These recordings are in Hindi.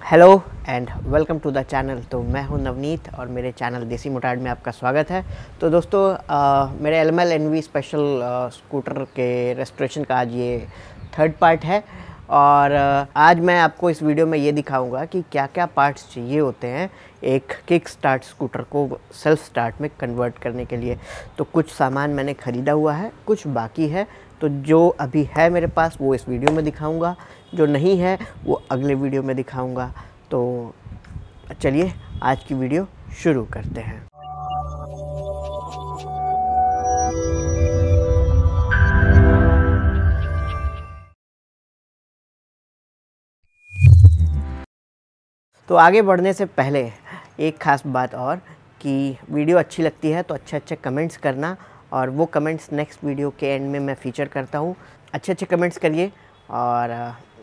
Hello and welcome to the channel. तो मैं हूं नवनीत और मेरे चैनल देसी मोटार्ड में आपका स्वागत है। तो दोस्तों मेरे एलएमएल एनवी स्पेशल स्कूटर के रेस्टोरेशन का आज ये थर्ड पार्ट है और आज मैं आपको इस वीडियो में ये दिखाऊंगा कि क्या क्या पार्ट्स चाहिए होते हैं एक किक स्टार्ट स्कूटर को सेल्फ स्टार्ट में कन्वर्ट करने के लिए। तो कुछ सामान मैंने ख़रीदा हुआ है, कुछ बाकी है। तो जो अभी है मेरे पास वो इस वीडियो में दिखाऊंगा, जो नहीं है वो अगले वीडियो में दिखाऊंगा। तो चलिए आज की वीडियो शुरू करते हैं। तो आगे बढ़ने से पहले एक ख़ास बात और कि वीडियो अच्छी लगती है तो अच्छे कमेंट्स करना, और वो कमेंट्स नेक्स्ट वीडियो के एंड में मैं फ़ीचर करता हूँ। अच्छे कमेंट्स करिए और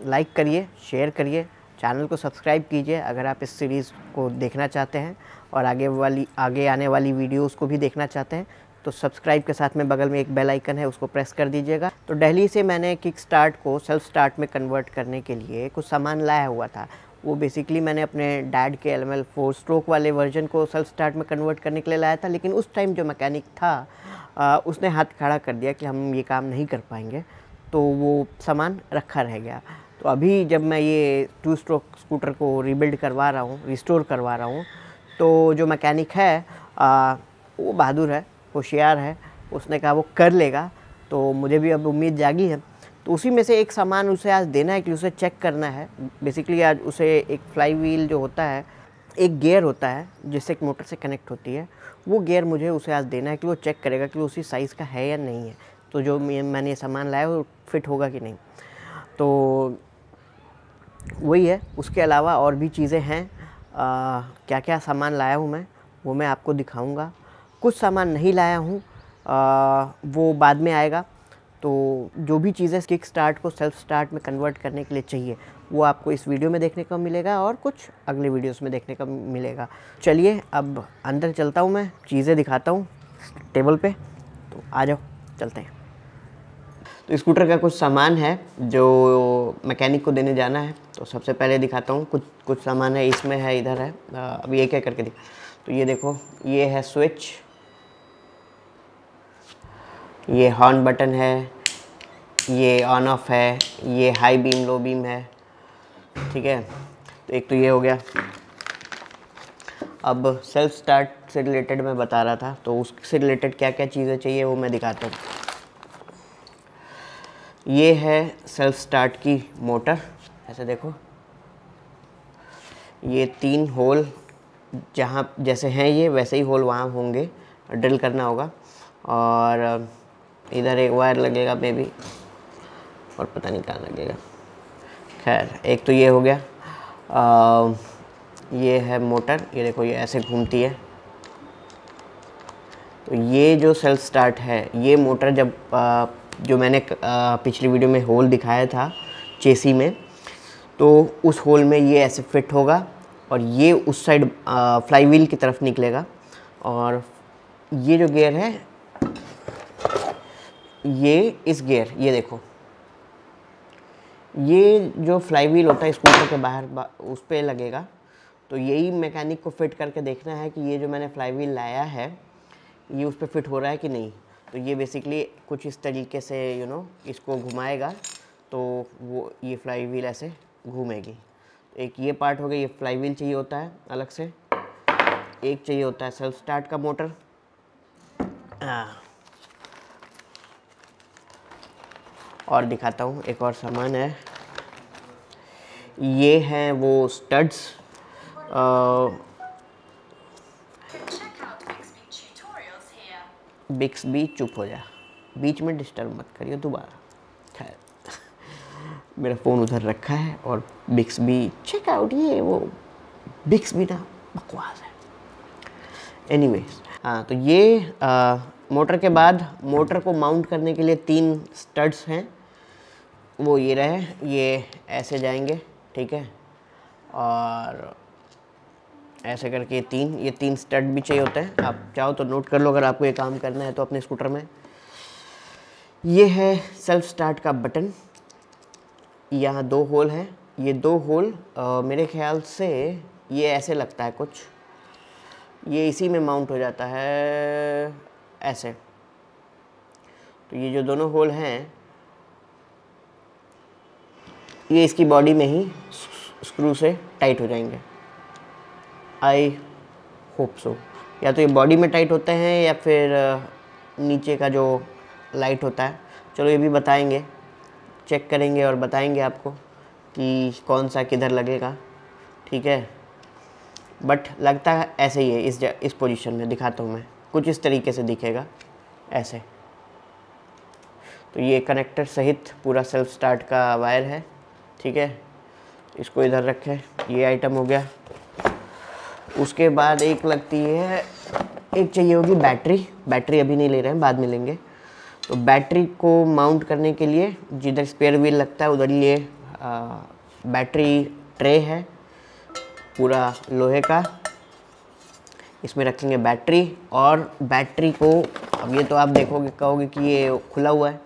लाइक करिए, शेयर करिए, चैनल को सब्सक्राइब कीजिए अगर आप इस सीरीज़ को देखना चाहते हैं और आगे आने वाली वीडियोस को भी देखना चाहते हैं। तो सब्सक्राइब के साथ में बगल में एक बेल आइकन है, उसको प्रेस कर दीजिएगा। तो दिल्ली से मैंने किक स्टार्ट को सेल्फ स्टार्ट में कन्वर्ट करने के लिए कुछ सामान लाया हुआ था। वो बेसिकली मैंने अपने डैड के एलएमएल 4 स्ट्रोक वाले वर्जन को सेल्फ स्टार्ट में कन्वर्ट करने के लिए लाया था, लेकिन उस टाइम जो मैकेनिक था उसने हाथ खड़ा कर दिया कि हम ये काम नहीं कर पाएंगे, तो वो सामान रखा रह गया। तो अभी जब मैं ये 2 स्ट्रोक स्कूटर को रीबिल्ड करवा रहा हूँ, रिस्टोर करवा रहा हूँ, तो जो मैकेनिक है वो बहादुर है, होशियार है, उसने कहा वो कर लेगा। तो मुझे भी अब उम्मीद जागी है। तो उसी में से एक सामान उसे आज देना है कि उसे चेक करना है। बेसिकली आज उसे एक फ्लाई व्हील जो होता है, एक गियर होता है जिससे एक मोटर से कनेक्ट होती है, वो गियर मुझे उसे आज देना है कि वो चेक करेगा कि वो उसी साइज़ का है या नहीं है। तो जो मैंने ये सामान लाया वो फिट होगा कि नहीं। तो वही है। उसके अलावा और भी चीज़ें हैं। क्या क्या सामान लाया हूँ मैं वो मैं आपको दिखाऊंगा। कुछ सामान नहीं लाया हूँ, वो बाद में आएगा। तो जो भी चीज़ें किक स्टार्ट को सेल्फ स्टार्ट में कन्वर्ट करने के लिए चाहिए वो आपको इस वीडियो में देखने को मिलेगा और कुछ अगले वीडियोस में देखने को मिलेगा। चलिए अब अंदर चलता हूँ, मैं चीज़ें दिखाता हूँ टेबल पे। तो आ जाओ चलते हैं। तो स्कूटर का कुछ सामान है जो मैकेनिक को देने जाना है। तो सबसे पहले दिखाता हूँ, कुछ सामान है, इसमें है, इधर है। अभी एक करके दिखा। तो ये देखो, ये है स्विच, ये हॉर्न बटन है, ये ऑन ऑफ है, ये हाई बीम लो बीम है, ठीक है। तो एक तो ये हो गया। अब सेल्फ स्टार्ट से रिलेटेड मैं बता रहा था, तो उससे रिलेटेड क्या क्या चीज़ें चाहिए वो मैं दिखाता हूँ। ये है सेल्फ स्टार्ट की मोटर, ऐसे देखो। ये 3 होल जहाँ जैसे हैं ये वैसे ही होल वहाँ होंगे, ड्रिल करना होगा। और इधर एक वायर लगेगा मे बी, और पता नहीं कहाँ लगेगा। खैर एक तो ये हो गया। ये है मोटर, ये देखो ये ऐसे घूमती है। तो ये जो सेल्फ स्टार्ट है, ये मोटर जब जो मैंने पिछली वीडियो में होल दिखाया था चेसी में, तो उस होल में ये ऐसे फिट होगा और ये उस साइड फ्लाई व्हील की तरफ निकलेगा। और ये जो गियर है, ये इस गियर, ये देखो, ये जो फ्लाई व्हील होता है स्कूटर के बाहर उस पर लगेगा। तो यही मैकेनिक को फिट करके देखना है कि ये जो मैंने फ्लाई व्हील लाया है ये उस पर फिट हो रहा है कि नहीं। तो ये बेसिकली कुछ इस तरीके से इसको घुमाएगा तो वो ये फ्लाई व्हील ऐसे घूमेगी। एक ये पार्ट हो गया, ये फ्लाई व्हील चाहिए होता है अलग से। एक चाहिए होता है सेल्फ स्टार्ट का मोटर। और दिखाता हूँ, एक और सामान है, ये हैं वो स्टड्स। बिक्स भी चुप हो जा, बीच में डिस्टर्ब मत करिए दोबारा। खैर मेरा फ़ोन उधर रखा है और बिक्स भी चेक आउट, ये वो बिक्स भी ना बकवास है। एनीवेज, हाँ, तो ये मोटर के बाद मोटर को माउंट करने के लिए 3 स्टड्स हैं। वो ये रहे, ये ऐसे जाएंगे, ठीक है। और ऐसे करके ये तीन स्टड भी चाहिए होते हैं। आप चाहो तो नोट कर लो अगर आपको ये काम करना है तो अपने स्कूटर में। ये है सेल्फ स्टार्ट का बटन, यहाँ 2 होल हैं, ये 2 होल मेरे ख्याल से ये ऐसे लगता है कुछ, ये इसी में माउंट हो जाता है ऐसे। तो ये जो दोनों होल हैं ये इसकी बॉडी में ही स्क्रू से टाइट हो जाएंगे। I hope so. या तो ये बॉडी में टाइट होते हैं या फिर नीचे का जो लाइट होता है। चलो ये भी बताएंगे, चेक करेंगे और बताएंगे आपको कि कौन सा किधर लगेगा, ठीक है। बट लगता है ऐसे ही है, इस पोजीशन में दिखाता हूँ मैं, कुछ इस तरीके से दिखेगा ऐसे। तो ये कनेक्टर सहित पूरा सेल्फ स्टार्ट का वायर है, ठीक है। इसको इधर रखें, ये आइटम हो गया। उसके बाद एक लगती है, एक चाहिए होगी बैटरी। बैटरी अभी नहीं ले रहे हैं, बाद में लेंगे। तो बैटरी को माउंट करने के लिए जिधर स्पेयर व्हील लगता है उधर ये बैटरी ट्रे है पूरा लोहे का, इसमें रखेंगे बैटरी। और बैटरी को, अब ये तो आप देखोगे कहोगे कि ये खुला हुआ है,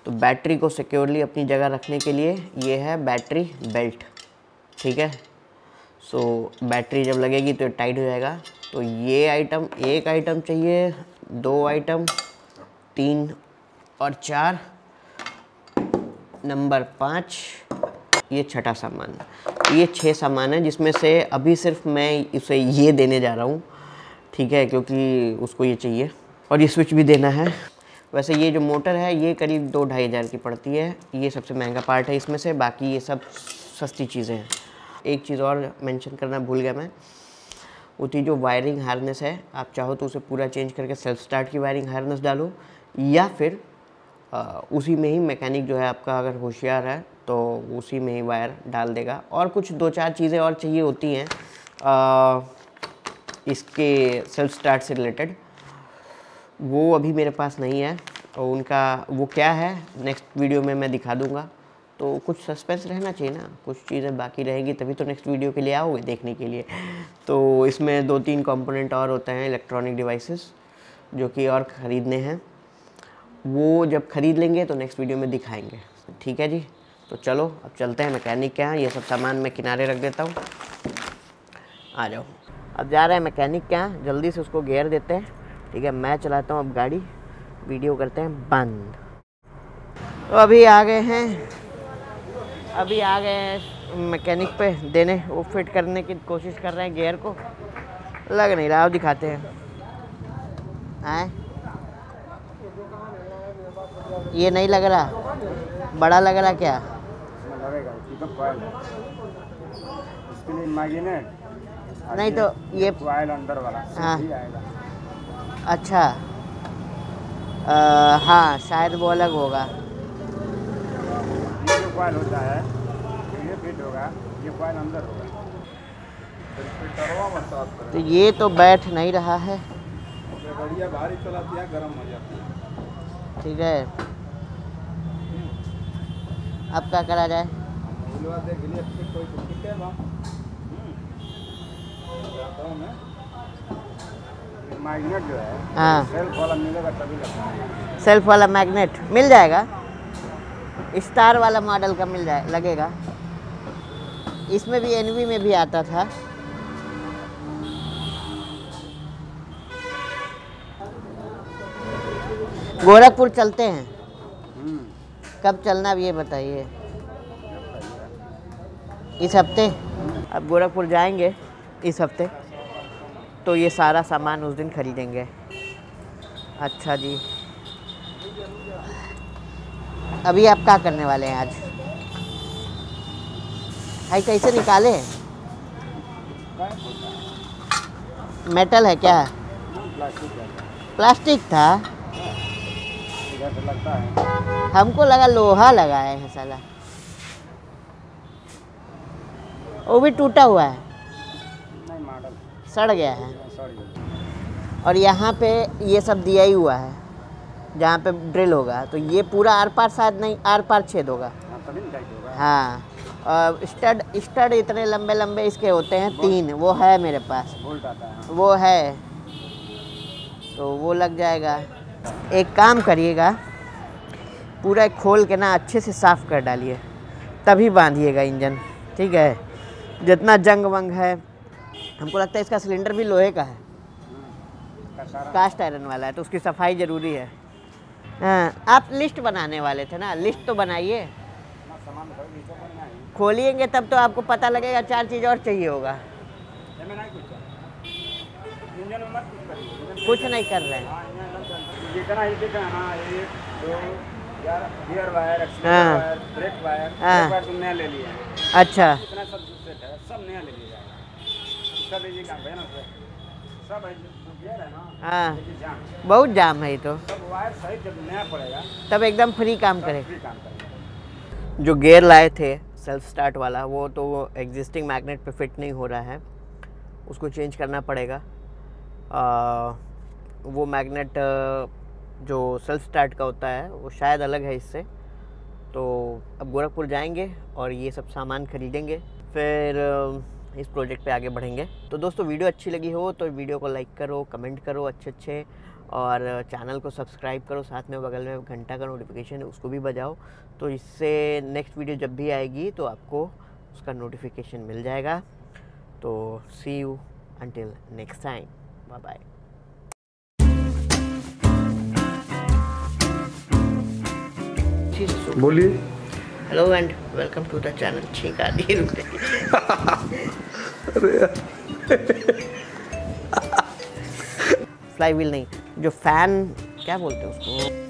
तो बैटरी को सिक्योरली अपनी जगह रखने के लिए ये है बैटरी बेल्ट, ठीक है। सो बैटरी जब लगेगी तो टाइट हो जाएगा। तो ये आइटम, एक आइटम चाहिए, 2 आइटम, 3 और 4, नंबर 5, ये छठा सामान। ये 6 सामान है जिसमें से अभी सिर्फ मैं उसे ये देने जा रहा हूँ, ठीक है, क्योंकि उसको ये चाहिए। और ये स्विच भी देना है। वैसे ये जो मोटर है ये करीब 2-2.5 हज़ार की पड़ती है, ये सबसे महंगा पार्ट है इसमें से, बाकी ये सब सस्ती चीज़ें हैं। एक चीज़ और मेंशन करना भूल गया मैं, वो थी जो वायरिंग हार्नेस है। आप चाहो तो उसे पूरा चेंज करके सेल्फ स्टार्ट की वायरिंग हार्नेस डालो, या फिर उसी में ही मैकेनिक जो है आपका अगर होशियार है तो उसी में ही वायर डाल देगा। और कुछ 2-4 चीज़ें और चाहिए होती हैं इसके सेल्फ स्टार्ट से रिलेटेड, वो अभी मेरे पास नहीं है। और उनका वो क्या है नेक्स्ट वीडियो में मैं दिखा दूंगा। तो कुछ सस्पेंस रहना चाहिए ना, कुछ चीज़ें बाकी रहेगी तभी तो नेक्स्ट वीडियो के लिए आओगे देखने के लिए। तो इसमें 2-3 कंपोनेंट और होते हैं इलेक्ट्रॉनिक डिवाइसेस जो कि और ख़रीदने हैं, वो जब ख़रीद लेंगे तो नेक्स्ट वीडियो में दिखाएंगे, ठीक है जी। तो चलो अब चलते हैं मैकेनिक के यहाँ। ये सब सामान मैं किनारे रख देता हूँ, आ जाओ। अब जा रहे हैं मैकेनिक के यहाँ, जल्दी से उसको गियर देते हैं, ठीक है। मैं चलाता हूँ अब गाड़ी, वीडियो करते हैं बंद। तो अभी आ गए हैं मैकेनिक पे देने, वो फिट करने की कोशिश कर रहे हैं गियर को, लग नहीं रहा, दिखाते हैं। आए ये नहीं लग रहा, बड़ा लग रहा क्या? लगेगा इसके लिए मैग्नेट नहीं तो ये कॉइल अंदर वाला हाँ आएगा। अच्छा हाँ शायद वो अलग होगा। ये जो कॉइल होता है ये फिट होगा, ये कॉइल अंदर होगा। तो ये तो बैठ नहीं रहा है, बढ़िया भारी चलाती है, गर्म हो जाती है, ठीक है। अब क्या करा जाए? देख लिए कोई तो ठीक है वहाँ मैग्नेट जो है हाँ सेल्फ वाला मिलेगा तभी लगता है। सेल्फ वाला मैग्नेट मिल जाएगा, स्टार वाला मॉडल का मिल जाए लगेगा। इसमें भी एनवी में भी आता था। गोरखपुर चलते हैं, कब चलना अब ये बताइए? इस हफ्ते। अब गोरखपुर जाएंगे इस हफ्ते, तो ये सारा सामान उस दिन खरीदेंगे। अच्छा जी, अभी आप क्या करने वाले हैं आज? भाई कैसे निकाले? मेटल है क्या? प्लास्टिक था, लगता है हमको लगा लोहा लगाए हैं साला। वो भी टूटा हुआ है, नहीं मॉडल सड़ गया है। सॉरी। और यहाँ पे ये सब दिया ही हुआ है जहाँ पे ड्रिल होगा, तो ये पूरा आर पार शायद नहीं, आर पार छेद होगा। तभी नहीं टाइट होगा। हाँ, और स्टड इतने लंबे लंबे इसके होते हैं 3, वो है मेरे पास, बोल्ट आता है। हाँ। वो है, तो वो लग जाएगा। एक काम करिएगा, पूरा खोल के ना अच्छे से साफ़ कर डालिए, तभी बांधिएगा इंजन, ठीक है, जितना जंग वंग है, हमको लगता है इसका सिलेंडर भी लोहे का है, कास्ट आयरन वाला है, तो उसकी सफाई ज़रूरी है। हाँ, आप लिस्ट बनाने वाले थे ना, लिस्ट तो बनाइए, खोलिएंगे तब तो आपको पता लगेगा, 4 चीज़ और चाहिए होगा। कुछ नहीं कर रहे हैं। गियर वायर, हाँ। वायर, ब्रेक वायर, हाँ। वायर तुम नया ले लिए। अच्छा, इतना सब सेट है, सब नया ले लिया जाएगा। सब लीजिए काम है ना सर, सब है जो गियर है ना। हाँ, देखिए जाम, बहुत जाम है ये तो, सब वायर सही जब नया पड़ेगा तब एकदम फ्री काम करे। फ्री काम करेगा। जो गियर लाए थे सेल्फ स्टार्ट वाला, वो तो एग्जिस्टिंग मैग्नेट पे फिट नहीं हो रहा है, उसको चेंज करना पड़ेगा। वो मैग्नेट जो सेल्फ स्टार्ट का होता है वो शायद अलग है इससे। तो अब गोरखपुर जाएंगे और ये सब सामान खरीदेंगे, फिर इस प्रोजेक्ट पे आगे बढ़ेंगे। तो दोस्तों, वीडियो अच्छी लगी हो तो वीडियो को लाइक करो, कमेंट करो अच्छे, और चैनल को सब्सक्राइब करो, साथ में बगल में घंटा का नोटिफिकेशन है उसको भी बजाओ, तो इससे नेक्स्ट वीडियो जब भी आएगी तो आपको उसका नोटिफिकेशन मिल जाएगा। तो see you until next time, bye bye. बोलिए। Hello and welcome to the channel. छींक आ रही है, रुक फ्लाई व्हील नहीं, जो फैन क्या बोलते हैं उसको,